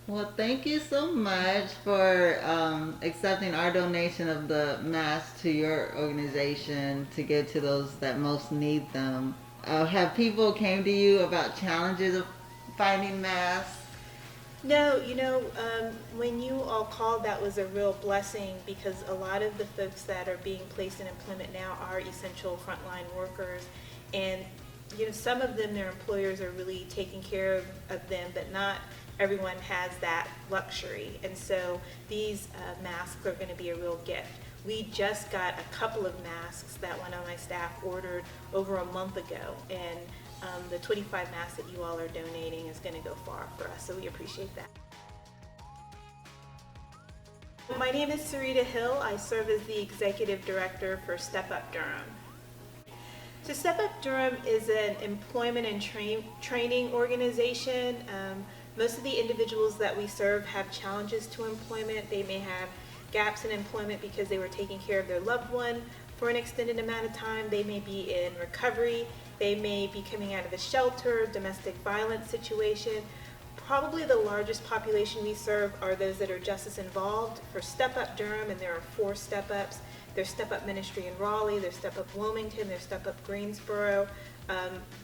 Well, thank you so much for accepting our donation of the masks to your organization to give to those that most need them. Have people came to you about challenges of finding masks? No, when you all called, that was a real blessing because a lot of the folks that are being placed in employment now are essential frontline workers. And, some of them, their employers are really taking care of them, but not everyone has that luxury. And so these masks are going to be a real gift. We just got a couple of masks that one of my staff ordered over a month ago, and the 25 masks that you all are donating is going to go far for us, so we appreciate that. My name is Syretta Hill. I serve as the Executive Director for StepUp Durham. So StepUp Durham is an employment and training organization. Most of the individuals that we serve have challenges to employment. They may have gaps in employment because they were taking care of their loved one for an extended amount of time. They may be in recovery. They may be coming out of a shelter, domestic violence situation. Probably the largest population we serve are those that are justice involved. For StepUp Durham, and there are 4 StepUps. There's StepUp Ministry in Raleigh, there's StepUp Wilmington, there's StepUp Greensboro.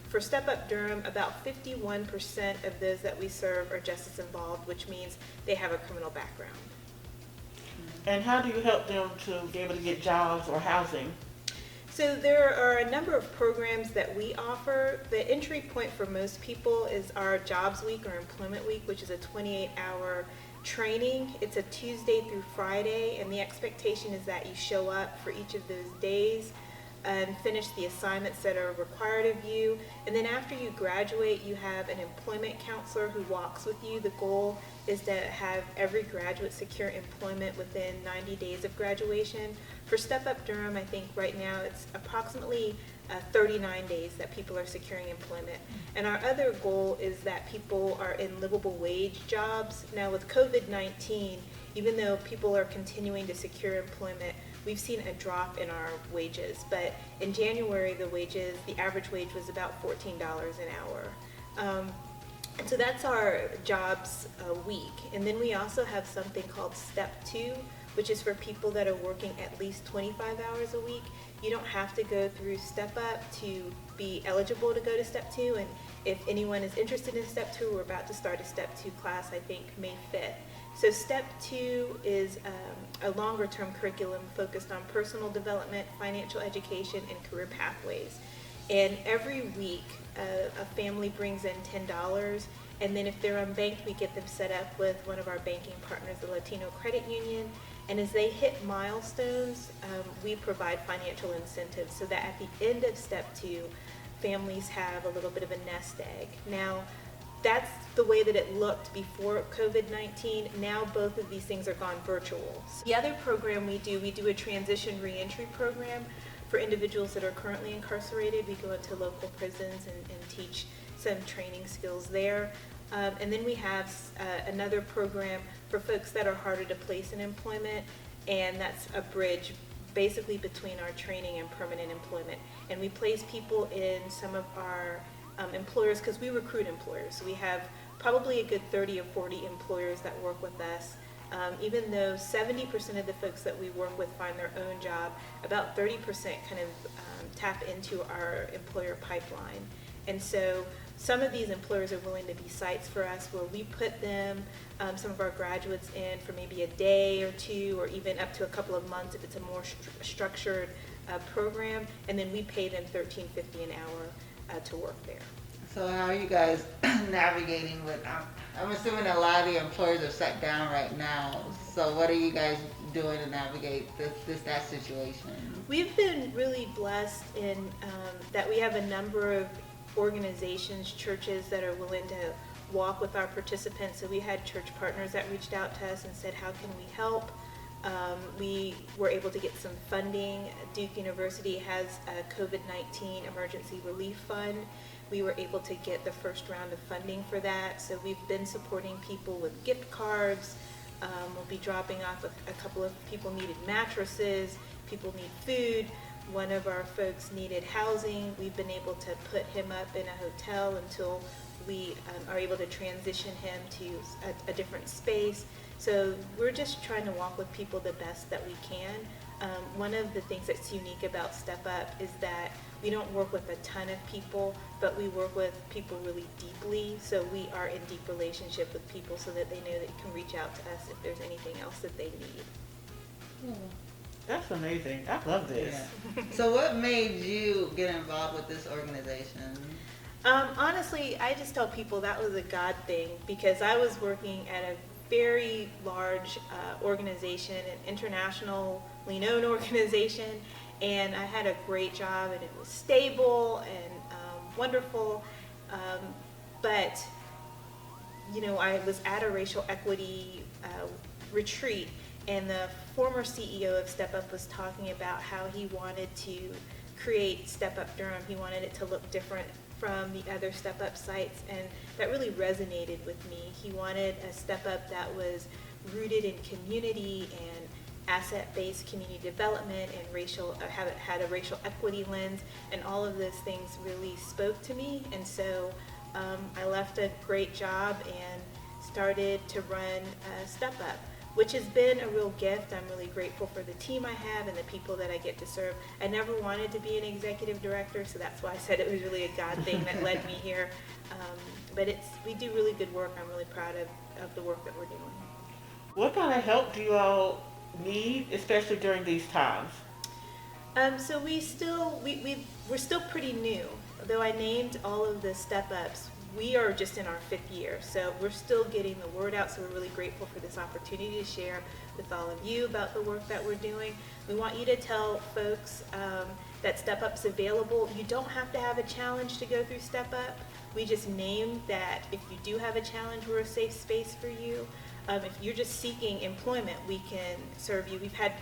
For StepUp Durham, about 51% of those that we serve are justice involved, which means they have a criminal background. And how do you help them to be able to get jobs or housing? So there are a number of programs that we offer. The entry point for most people is our Jobs Week or Employment Week, which is a 28-hour training. It's a Tuesday through Friday, and the expectation is that you show up for each of those days and finish the assignments that are required of you. And then after you graduate, you have an employment counselor who walks with you. The goal is to have every graduate secure employment within 90 days of graduation. For StepUp Durham, I think right now it's approximately 39 days that people are securing employment. And our other goal is that people are in livable wage jobs. Now with COVID-19, even though people are continuing to secure employment, we've seen a drop in our wages. But in January, the average wage was about $14 an hour. And so that's our jobs week. And then we also have something called Step 2, which is for people that are working at least 25 hours a week. You don't have to go through Step Up to be eligible to go to Step 2. And if anyone is interested in Step 2, we're about to start a Step 2 class, I think May 5th. So Step 2 is a longer term curriculum focused on personal development, financial education, and career pathways. And every week, a family brings in $10, and then if they're unbanked, we get them set up with one of our banking partners, the Latino Credit Union. And as they hit milestones, we provide financial incentives so that at the end of Step 2, families have a little bit of a nest egg. Now, that's the way that it looked before COVID-19. Now both of these things are gone virtual. So the other program we do a transition reentry program for individuals that are currently incarcerated. We go into local prisons and teach some training skills there. And then we have another program for folks that are harder to place in employment, and that's a bridge basically between our training and permanent employment. And we place people in some of our employers, because we recruit employers. So we have probably a good 30 or 40 employers that work with us. Even though 70% of the folks that we work with find their own job, about 30% kind of tap into our employer pipeline. And so some of these employers are willing to be sites for us where we put them, some of our graduates in for maybe a day or two, or even up to a couple of months if it's a more structured program, and then we pay them $13.50 an hour to work there. So how are you guys navigating with? I'm assuming a lot of the employers are shut down right now. So what are you guys doing to navigate that situation? We've been really blessed in that we have a number of organizations, churches that are willing to walk with our participants. So we had church partners that reached out to us and said, how can we help? We were able to get some funding. Duke University has a COVID-19 emergency relief fund. We were able to get the first round of funding for that. So we've been supporting people with gift cards. We'll be dropping off a couple of people needed mattresses, people need food. One of our folks needed housing. We've been able to put him up in a hotel until we are able to transition him to a different space. So we're just trying to walk with people the best that we can. One of the things that's unique about StepUp is that we don't work with a ton of people, but we work with people really deeply. So we are in deep relationship with people so that they know that you can reach out to us if there's anything else that they need. That's amazing. I love this. Yeah. So what made you get involved with this organization? Honestly, I just tell people that was a God thing, because I was working at a very large organization, an internationally known organization, and I had a great job and it was stable and wonderful, but you know, I was at a racial equity retreat, and the former CEO of StepUp was talking about how he wanted to create StepUp Durham. He wanted it to look different from the other StepUp sites, and that really resonated with me. He wanted a StepUp that was rooted in community and asset-based community development and had a racial equity lens, and all of those things really spoke to me. And so I left a great job and started to run StepUp, which has been a real gift. I'm really grateful for the team I have and the people that I get to serve. I never wanted to be an executive director, so that's why I said it was really a God thing that led me here. But we do really good work. I'm really proud of the work that we're doing. What kind of help do you all need, especially during these times? So we're still pretty new. Though I named all of the StepUps, we are just in our 5th year, so we're still getting the word out, so we're really grateful for this opportunity to share with all of you about the work that we're doing. We want you to tell folks that StepUp's available. You don't have to have a challenge to go through StepUp. We just named that if you do have a challenge, we're a safe space for you. If you're just seeking employment, we can serve you. We've had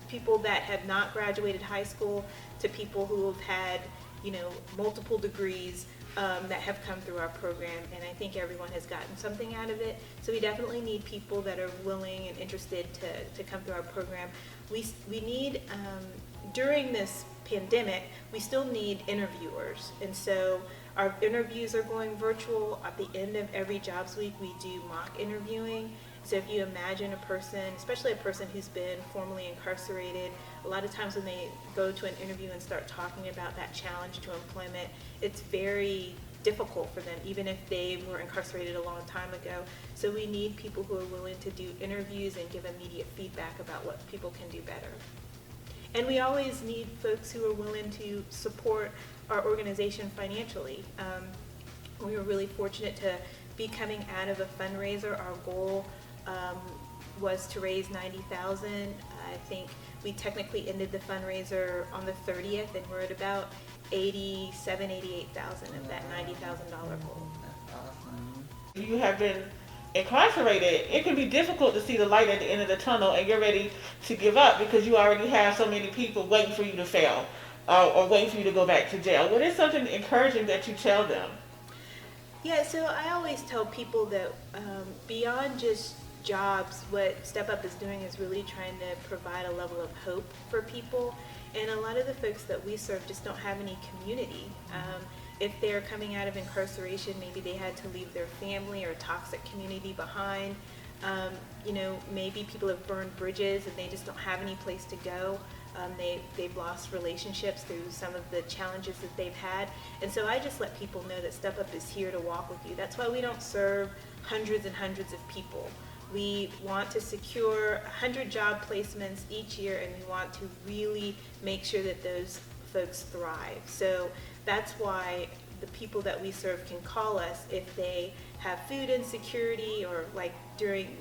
people that have not graduated high school to people who have had, multiple degrees that have come through our program, and I think everyone has gotten something out of it. So we definitely need people that are willing and interested to come through our program. We need, during this pandemic, we still need interviewers, and so our interviews are going virtual. At the end of every jobs week, we do mock interviewing. So if you imagine a person, especially a person who's been formerly incarcerated, a lot of times when they go to an interview and start talking about that challenge to employment, it's very difficult for them, even if they were incarcerated a long time ago. So we need people who are willing to do interviews and give immediate feedback about what people can do better. And we always need folks who are willing to support our organization financially. We were really fortunate to be coming out of a fundraiser. Our goal was to raise $90,000. I think we technically ended the fundraiser on the 30th, and we're at about $88,000 of that $90,000 goal. That's awesome. You have been incarcerated. It can be difficult to see the light at the end of the tunnel, and you're ready to give up because you already have so many people waiting for you to fail or waiting for you to go back to jail. What is something encouraging that you tell them? Yeah, so I always tell people that beyond just jobs, what StepUp is doing is really trying to provide a level of hope for people. And a lot of the folks that we serve just don't have any community. If they're coming out of incarceration, maybe they had to leave their family or toxic community behind. Maybe people have burned bridges and they just don't have any place to go. They've lost relationships through some of the challenges that they've had. And so I just let people know that StepUp is here to walk with you. That's why we don't serve hundreds and hundreds of people. We want to secure 100 job placements each year, and we want to really make sure that those folks thrive. So that's why the people that we serve can call us if they have food insecurity, or like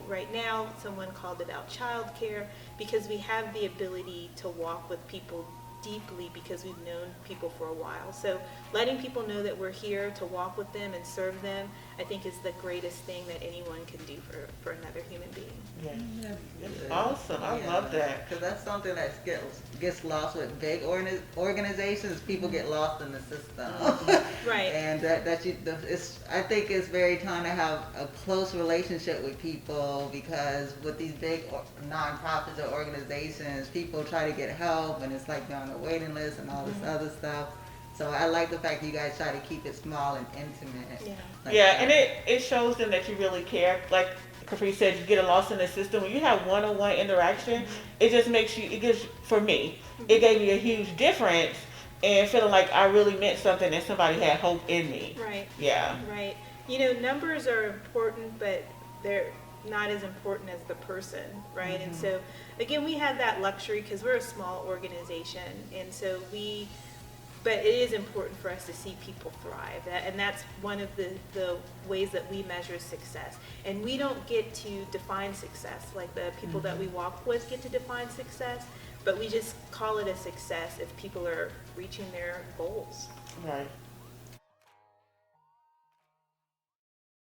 right now, someone called about childcare, because we have the ability to walk with people deeply because we've known people for a while. So letting people know that we're here to walk with them and serve them, I think, is the greatest thing that anyone can do for another human being. Yeah. That's awesome. I love that. Because that's something that gets lost with big organizations. People get lost in the system. Right. And I think it's very time to have a close relationship with people, because with these big nonprofits or organizations, people try to get help, and it's like they're on a waiting list and all this other stuff. So I like the fact that you guys try to keep it small and intimate. Yeah. Like Yeah, that. and it shows them that you really care. Like Capri said, you get lost in the system. When you have one-on-one interaction, it just makes you. It gives for me. It gave me a huge difference, and feeling like I really meant something and somebody had hope in me. Right. Yeah. Right. You know, numbers are important, but they're not as important as the person, right? And so, again, we have that luxury because we're a small organization, and so but it is important for us to see people thrive, and that's one of the ways that we measure success. And we don't get to define success like the people that we walk with get to define success, but we just call it a success if people are reaching their goals. Right.